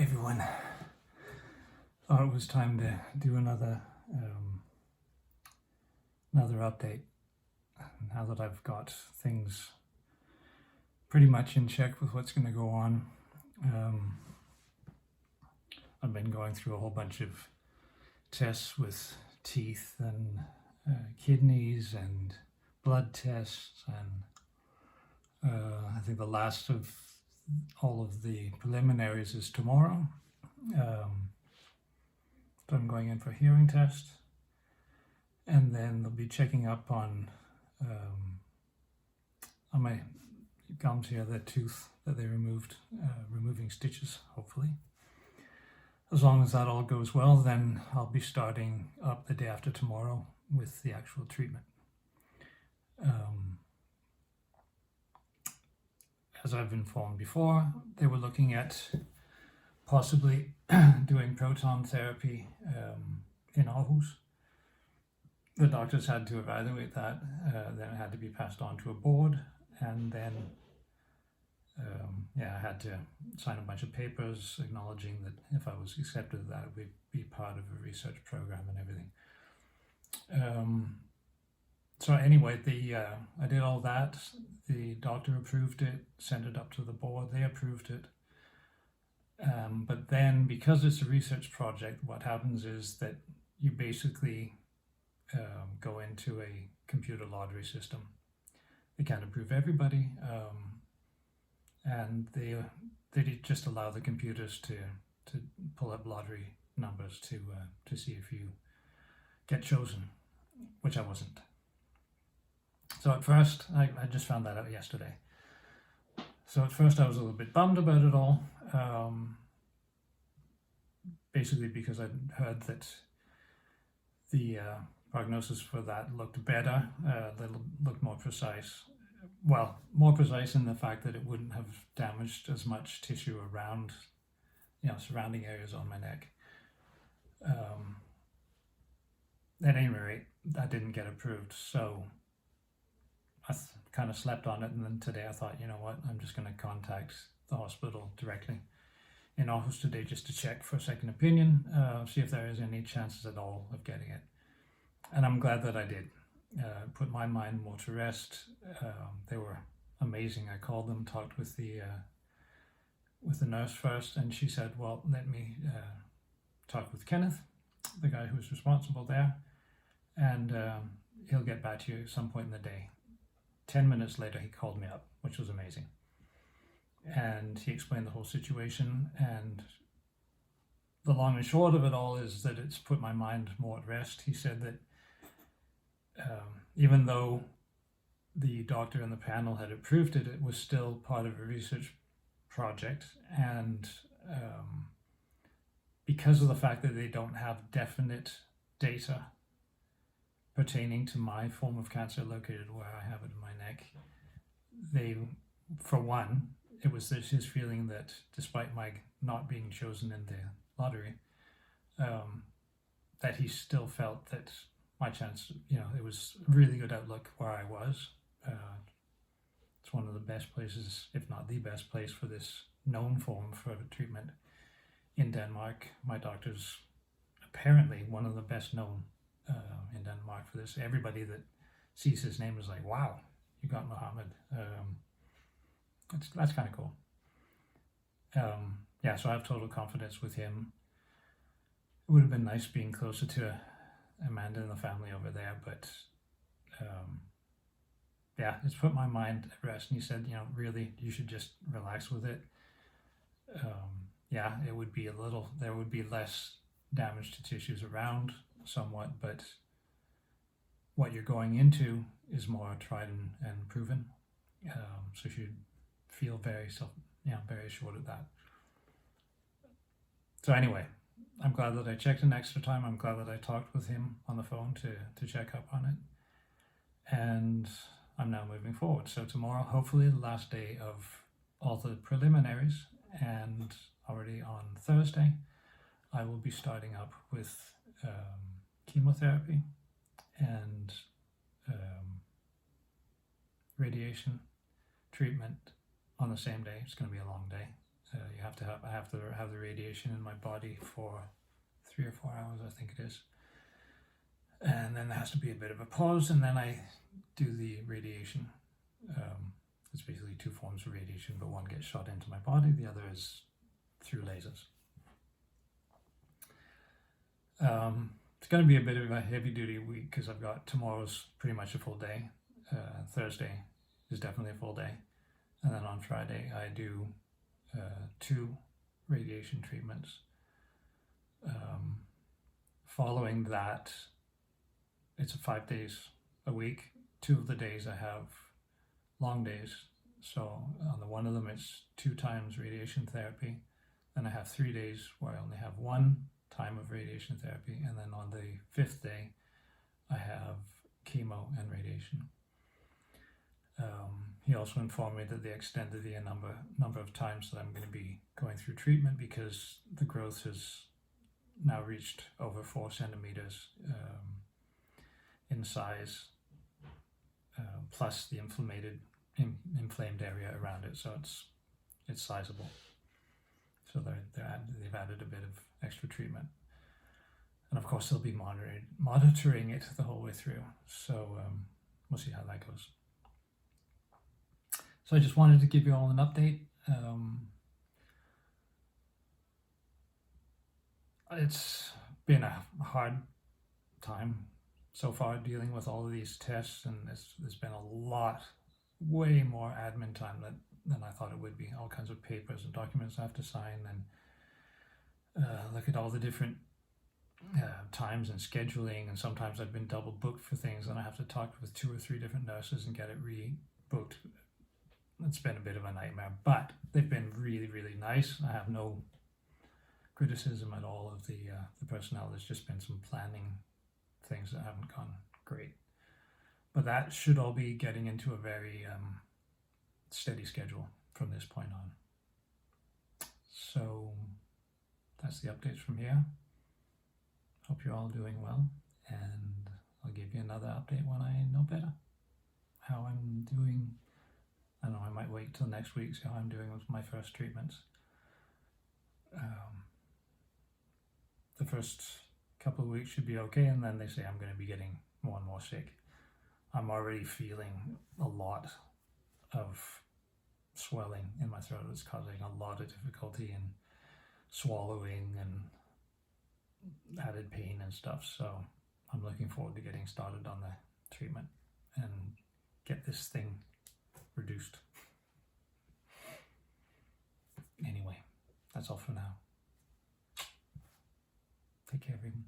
everyone. Thought it was time to do another update. Now that I've got things pretty much in check with what's going to go on, I've been going through a whole bunch of tests with teeth and kidneys and blood tests, and I think the last of all of the preliminaries is tomorrow. So I'm going in for a hearing test, and then they'll be checking up on my gums here, the tooth that they removed, removing stitches, hopefully. As long as that all goes well, then I'll be starting up the day after tomorrow with the actual treatment. As I've informed before, they were looking at possibly doing proton therapy in Aarhus. The doctors had to evaluate that, then it had to be passed on to a board, and then I had to sign a bunch of papers acknowledging that if I was accepted, that would be part of a research program and everything. So anyway, I did all that. The doctor approved it, sent it up to the board, they approved it. But then, because it's a research project, what happens is that you basically go into a computer lottery system. They can't approve everybody, and they just allow the computers to pull up lottery numbers to see if you get chosen, which I wasn't. So at first, I just found that out yesterday. So at first I was a little bit bummed about it all, basically because I'd heard that the prognosis for that looked better, that looked more precise. Well, more precise in the fact that it wouldn't have damaged as much tissue around, surrounding areas on my neck. At any rate, that didn't get approved, so I kind of slept on it, and then today I thought, you know what, I'm just going to contact the hospital directly in Aarhus today just to check for a second opinion, see if there is any chances at all of getting it. And I'm glad that I did. Put my mind more to rest. They were amazing. I called them, talked with the nurse first, and she said, well, let me talk with Kenneth, the guy who's responsible there, and he'll get back to you at some point in the day. 10 minutes later, he called me up, which was amazing. And he explained the whole situation, and the long and short of it all is that it's put my mind more at rest. He said that even though the doctor and the panel had approved it, it was still part of a research project, and because of the fact that they don't have definite data pertaining to my form of cancer located where I have it in my neck, for one, it was his feeling that despite my not being chosen in the lottery, that he still felt that my chance, it was a really good outlook where I was. It's one of the best places, if not the best place, for this known form for treatment in Denmark. My doctor's apparently one of the best known in Denmark for this. Everybody that sees his name is like, wow, you got Mohammed. That's kind of cool. So I have total confidence with him. It would have been nice being closer to Amanda and the family over there, but it's put my mind at rest. And he said, really, you should just relax with it. It would be there would be less damage to tissues around somewhat, but what you're going into is more tried and proven. So you should feel very assured of that. So anyway, I'm glad that I checked an extra time. I'm glad that I talked with him on the phone to check up on it. And I'm now moving forward. So tomorrow, hopefully the last day of all the preliminaries, and already on Thursday, I will be starting up with chemotherapy and radiation treatment on the same day. It's going to be a long day. I have to have the radiation in my body for 3 or 4 hours, I think it is. And then there has to be a bit of a pause, and then I do the radiation. It's basically 2 forms of radiation, but one gets shot into my body, the other is through lasers. It's going to be a bit of a heavy duty week because I've got tomorrow's pretty much a full day. Thursday is definitely a full day. And then on Friday I do 2 radiation treatments. Following that, it's 5 days a week. 2 of the days I have long days. So on the one of them it's 2 times radiation therapy. Then I have 3 days where I only have 1 time of radiation therapy, and then on the 5th day I have chemo and radiation. He also informed me that they extended the number of times that I'm going to be going through treatment because the growth has now reached over 4 centimeters in size, plus the inflamed area around it, so it's sizable. So they've added a bit of extra treatment, and of course they'll be monitoring it the whole way through. So we'll see how that goes. So I just wanted to give you all an update. It's been a hard time so far dealing with all of these tests, and there's been a lot, way more admin time than I thought it would be. All kinds of papers and documents I have to sign, and look at all the different times and scheduling, and sometimes I've been double booked for things and I have to talk with 2 or 3 different nurses and get it rebooked. It's been a bit of a nightmare, but they've been really, really nice. I have no criticism at all of the personnel. There's just been some planning things that haven't gone great, but that should all be getting into a very steady schedule from this point on. So that's the updates from here. Hope you're all doing well, and I'll give you another update when I know better how I'm doing. I don't know, I might wait till next week, see how I'm doing with my first treatments. The first couple of weeks should be okay, and then they say I'm going to be getting more and more sick. I'm already feeling a lot of swelling in my throat. It's causing a lot of difficulty in swallowing and added pain and stuff. So I'm looking forward to getting started on the treatment and get this thing reduced. Anyway, that's all for now. Take care, everyone.